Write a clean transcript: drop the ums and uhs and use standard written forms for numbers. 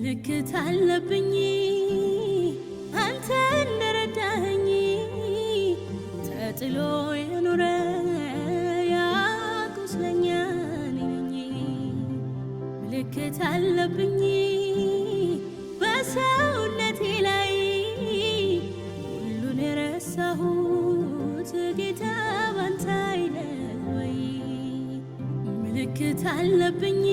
ምልክት አለብኝ አንተ እንደረዳኸኝ ተጥሎ የኖረ ያ ቁስለኛ ነኝ። ምልክት አለብኝ በሰውነቴ ላይ ሁሉን የረሳሁት ጌታ ባንተ አይደል ወይ? ምልክት አለብኝ